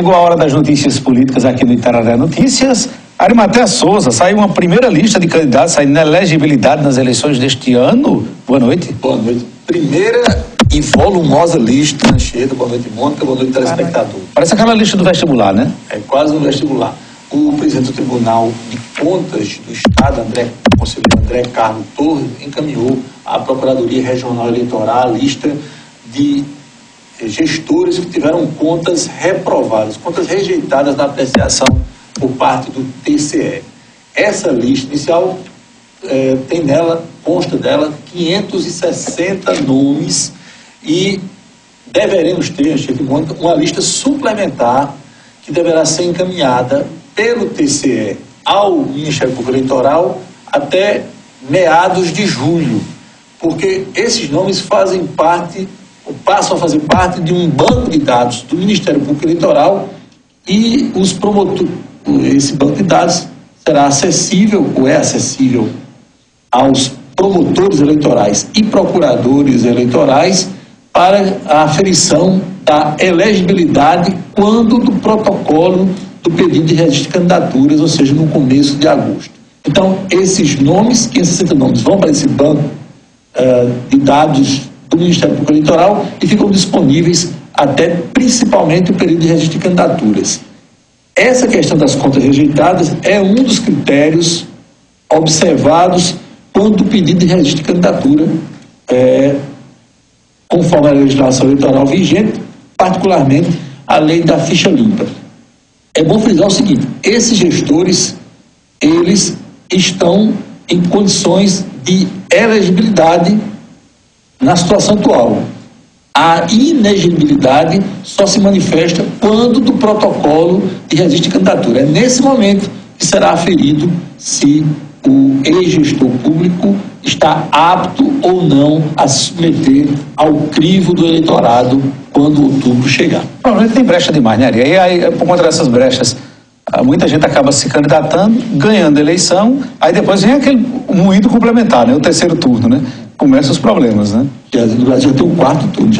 Chegou a hora das notícias políticas aqui no Itararé Notícias. Arimatea Souza, saiu uma primeira lista de candidatos saindo na elegibilidade nas eleições deste ano. Boa noite. Boa noite. Primeira e volumosa lista, Anchieta. Boa noite, Mônica. Boa noite, telespectador. Parece aquela lista do vestibular, né? É quase um vestibular. O presidente do Tribunal de Contas do Estado, o conselheiro André Carlos Torres, encaminhou à Procuradoria Regional Eleitoral a lista de gestores que tiveram contas reprovadas, contas rejeitadas na apreciação por parte do TCE. Essa lista inicial consta dela 560 nomes e deveremos ter, uma lista suplementar que deverá ser encaminhada pelo TCE ao Ministério Público Eleitoral até meados de julho, porque esses nomes passam a fazer parte de um banco de dados do Ministério Público Eleitoral e esse banco de dados será acessível, ou é acessível, aos promotores eleitorais e procuradores eleitorais para a aferição da elegibilidade quando do protocolo do pedido de registro de candidaturas, ou seja, no começo de agosto. Então, esses nomes, 560 nomes, vão para esse banco de dados do Ministério Público Eleitoral e ficam disponíveis até principalmente o período de registro de candidaturas. Essa questão das contas rejeitadas é um dos critérios observados quando o pedido de registro de candidatura conforme a legislação eleitoral vigente, particularmente a lei da ficha limpa. É bom frisar o seguinte: esses gestores, eles estão em condições de elegibilidade na situação atual. A inegibilidade só se manifesta quando do protocolo de registro de candidatura. É nesse momento que será aferido se o ex-gestor público está apto ou não a se submeter ao crivo do eleitorado quando outubro chegar. Provavelmente tem brecha demais, né, Ari? E aí, por conta dessas brechas, muita gente acaba se candidatando, ganhando a eleição, aí depois vem aquele moído complementar, né? O terceiro turno, né? Começam os problemas, né? No Brasil tem o quarto turno,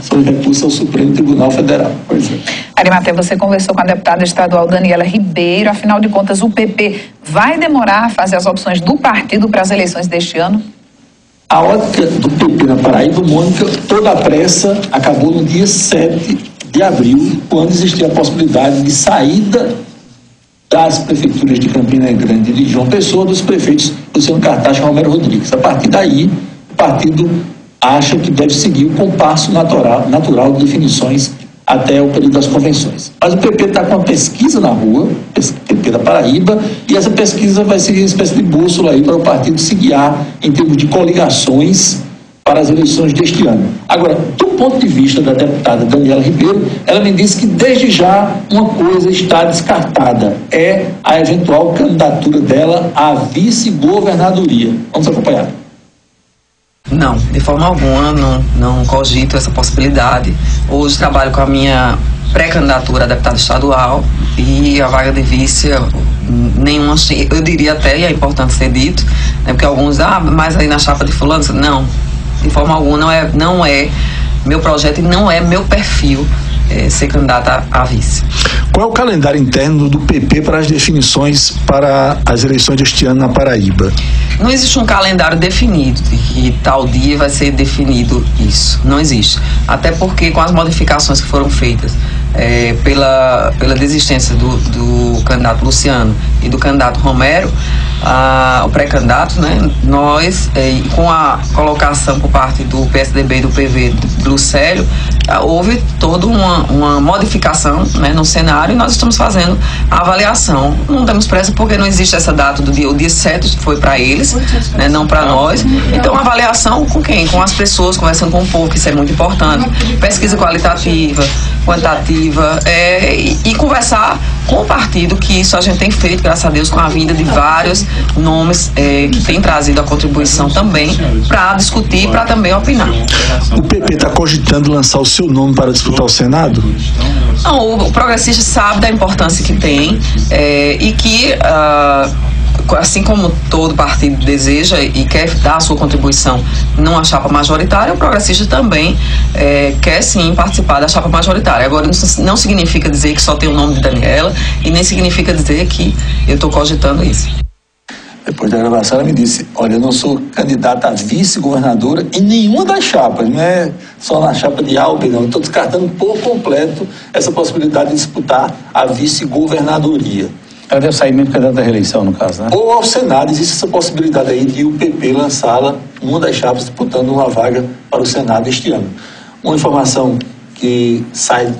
são recursos ao Supremo Tribunal Federal. Pois é. Arimatea, você conversou com a deputada estadual Daniela Ribeiro. Afinal de contas, o PP vai demorar a fazer as opções do partido para as eleições deste ano? A ótica do PP na Paraíba, Mônica, toda a pressa acabou no dia 7 de abril, quando existia a possibilidade de saída das prefeituras de Campina Grande e de João Pessoa, dos prefeitos Luciano Cartacho e Romero Rodrigues. A partir daí, o partido acha que deve seguir o compasso natural de definições até o período das convenções. Mas o PP está com uma pesquisa na rua, PP da Paraíba, e essa pesquisa vai ser uma espécie de bússola aí para o partido se guiar em termos de coligações para as eleições deste ano. Agora, do ponto de vista da deputada Daniela Ribeiro, ela me disse que desde já uma coisa está descartada, é a eventual candidatura dela à vice-governadoria. Vamos acompanhar. Não, de forma alguma, não cogito essa possibilidade. Hoje trabalho com a minha pré-candidatura a deputada estadual e a vaga de vice, nenhuma, eu diria até, e é importante ser dito, né, porque alguns, mas aí na chapa de fulano, não, de forma alguma não é meu projeto e não é meu perfil ser candidata a vice. Qual é o calendário interno do PP para as definições para as eleições deste ano na Paraíba? Não existe um calendário definido de que tal dia vai ser definido isso. Não existe. Até porque com as modificações que foram feitas pela desistência do candidato Luciano e do candidato Romero, o pré-candidato, né, nós, com a colocação por parte do PSDB e do PV do Lucélio, houve toda uma modificação, né, no cenário, e nós estamos fazendo a avaliação. Não temos pressa porque não existe essa data do dia. O dia 7 foi para eles, né, não para nós. Então, a avaliação com quem? Com as pessoas, conversando com o povo, que isso é muito importante. Pesquisa qualitativa, quantitativa, e conversar com o partido, que isso a gente tem feito, graças a Deus, com a vinda de vários nomes que têm trazido a contribuição também para discutir, para também opinar. O PP está cogitando lançar o seu nome para disputar o Senado? Não, o progressista sabe da importância que tem e que assim como todo partido deseja e quer dar a sua contribuição numa chapa majoritária, o progressista também quer sim participar da chapa majoritária. Agora, não significa dizer que só tem o nome de Daniela e nem significa dizer que eu estou cogitando isso. Depois da gravação, ela me disse: olha, eu não sou candidata a vice-governadora em nenhuma das chapas, não é só na chapa de Alckmin, não. Estou descartando por completo essa possibilidade de disputar a vice-governadoria. Ela deve sair mesmo candidata à reeleição, no caso, né? Ou ao Senado, existe essa possibilidade aí de o PP lançá-la numa das chapas, disputando uma vaga para o Senado este ano. Uma informação que sai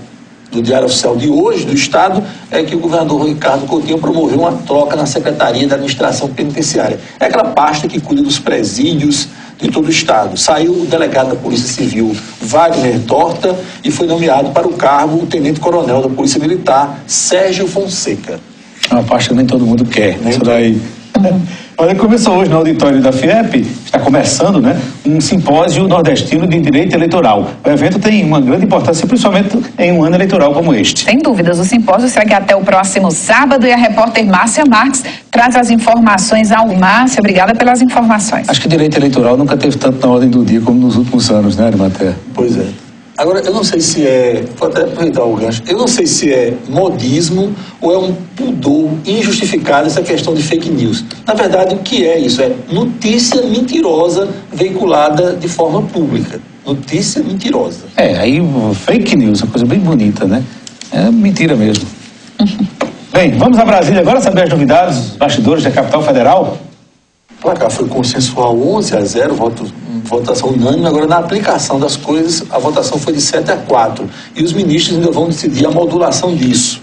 do Diário Oficial de hoje, do Estado, é que o governador Ricardo Coutinho promoveu uma troca na Secretaria da Administração Penitenciária. É aquela pasta que cuida dos presídios de todo o Estado. Saiu o delegado da Polícia Civil, Wagner Torta, e foi nomeado para o cargo o tenente-coronel da Polícia Militar, Sérgio Fonseca. É uma pasta que nem todo mundo quer. Nem isso daí. Olha, começou hoje no auditório da FIEP, está começando, né, um simpósio nordestino de direito eleitoral. O evento tem uma grande importância, principalmente em um ano eleitoral como este. Sem dúvidas, o simpósio segue até o próximo sábado e a repórter Márcia Marques traz as informações ao Márcia. Obrigada pelas informações. Acho que direito eleitoral nunca teve tanto na ordem do dia como nos últimos anos, né, Arimatea? Pois é. Agora, eu não sei se vou até aproveitar o gancho, eu não sei se é modismo ou é um pudor injustificado essa questão de fake news. Na verdade, o que é isso? É notícia mentirosa veiculada de forma pública. Notícia mentirosa. Aí fake news, uma coisa bem bonita, né? É mentira mesmo. Bem, vamos a Brasília agora saber as novidades, os bastidores da capital federal. O placar foi consensual 11-0, votação unânime. Agora, na aplicação das coisas, a votação foi de 7-4. E os ministros ainda vão decidir a modulação disso.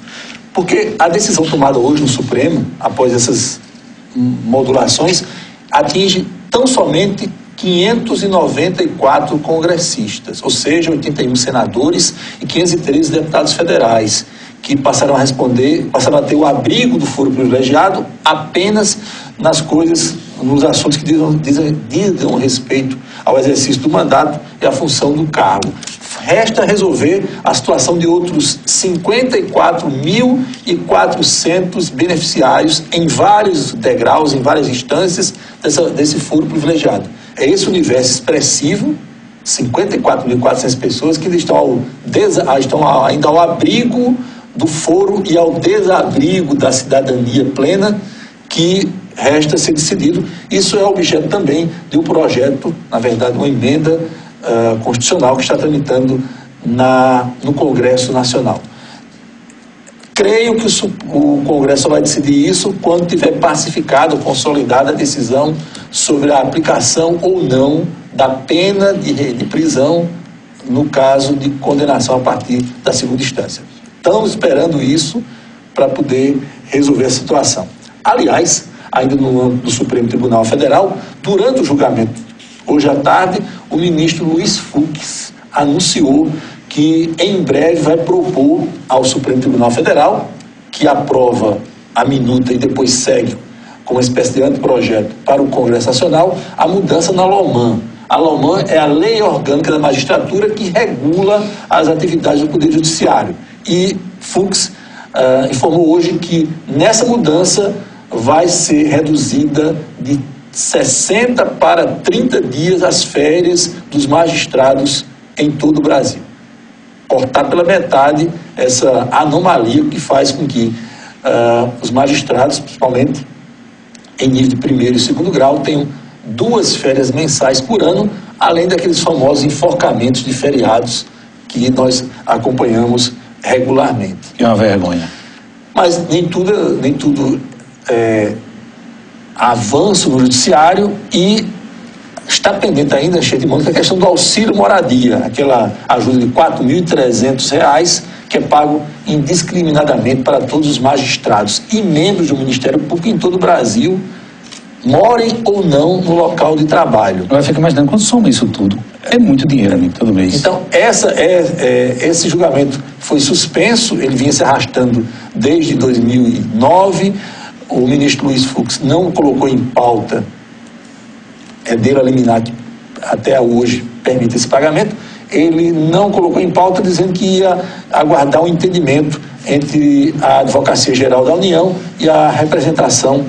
Porque a decisão tomada hoje no Supremo, após essas modulações, atinge tão somente 594 congressistas, ou seja, 81 senadores e 513 deputados federais, que passaram a ter o abrigo do foro privilegiado apenas nos assuntos que dizem respeito ao exercício do mandato e à função do cargo. Resta resolver a situação de outros 54.400 beneficiários em vários degraus, em várias instâncias desse foro privilegiado. É esse universo expressivo, 54.400 pessoas que estão ainda ao abrigo do foro e ao desabrigo da cidadania plena, que resta ser decidido. Isso é objeto também de um projeto, na verdade, uma emenda constitucional que está tramitando no Congresso Nacional. Creio que o Congresso vai decidir isso quando tiver pacificado, consolidada a decisão sobre a aplicação ou não da pena de prisão no caso de condenação a partir da segunda instância. Estamos esperando isso para poder resolver a situação. Aliás, ainda no Supremo Tribunal Federal, durante o julgamento, hoje à tarde, o ministro Luiz Fux anunciou que em breve vai propor ao Supremo Tribunal Federal, que aprova a minuta e depois segue com uma espécie de anteprojeto para o Congresso Nacional, a mudança na LOMAN. A LOMAN é a Lei Orgânica da Magistratura que regula as atividades do Poder Judiciário. E Fux informou hoje que nessa mudança vai ser reduzida de 60 para 30 dias as férias dos magistrados em todo o Brasil. Cortar pela metade essa anomalia que faz com que os magistrados, principalmente em nível de primeiro e segundo grau, tenham 2 férias mensais por ano, além daqueles famosos enforcamentos de feriados que nós acompanhamos regularmente. Que é uma vergonha. Mas nem tudo é avanço no judiciário, e está pendente ainda, cheio de mão, a questão do auxílio moradia, aquela ajuda de R$ 4.300 que é pago indiscriminadamente para todos os magistrados e membros do Ministério Público em todo o Brasil, morem ou não no local de trabalho. Eu fico imaginando, quando soma isso tudo, é muito dinheiro, amigo, todo mês. Então, esse julgamento foi suspenso, ele vinha se arrastando desde 2009, o ministro Luiz Fux não colocou em pauta, dele a liminar que até hoje permite esse pagamento, ele não colocou em pauta dizendo que ia aguardar um entendimento entre a Advocacia Geral da União e a representação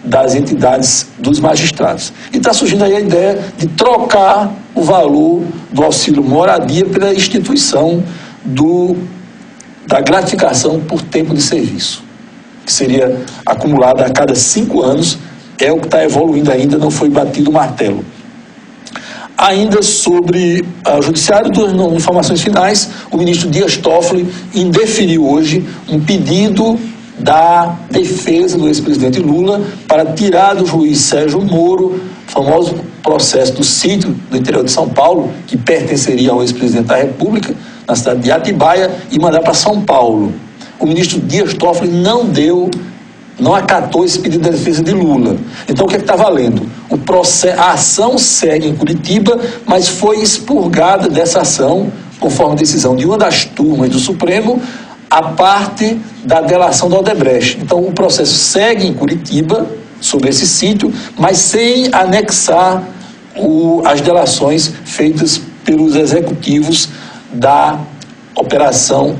das entidades dos magistrados. E está surgindo aí a ideia de trocar o valor do auxílio moradia pela instituição da gratificação por tempo de serviço, que seria acumulada a cada 5 anos, é o que está evoluindo ainda, não foi batido o martelo. Ainda sobre o judiciário, duas informações finais. O ministro Dias Toffoli indeferiu hoje um pedido da defesa do ex-presidente Lula para tirar do juiz Sérgio Moro o famoso processo do sítio do interior de São Paulo, que pertenceria ao ex-presidente da República, na cidade de Atibaia, e mandar para São Paulo. O ministro Dias Toffoli não acatou esse pedido da defesa de Lula. Então, o que é que está valendo? A ação segue em Curitiba, mas foi expurgada dessa ação, conforme decisão de uma das turmas do Supremo, a parte da delação da Odebrecht. Então, o processo segue em Curitiba, sobre esse sítio, mas sem anexar as delações feitas pelos executivos da operação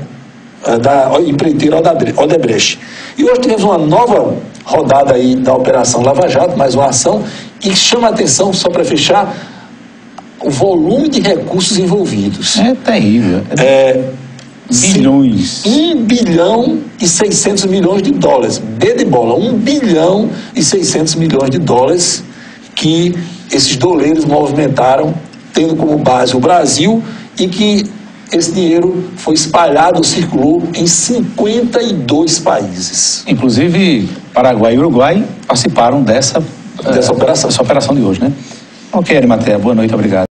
da empreiteira Odebrecht. E hoje tivemos uma nova rodada aí da Operação Lava Jato, mais uma ação, e chama a atenção, só para fechar, o volume de recursos envolvidos. É terrível. Bilhões. 1 bilhão e 600 milhões de dólares. B de bola, 1 bilhão e 600 milhões de dólares que esses doleiros movimentaram, tendo como base o Brasil, e que esse dinheiro foi espalhado, circulou em 52 países. Inclusive, Paraguai e Uruguai participaram dessa operação de hoje, né? Ok, Arimatea, boa noite, obrigado.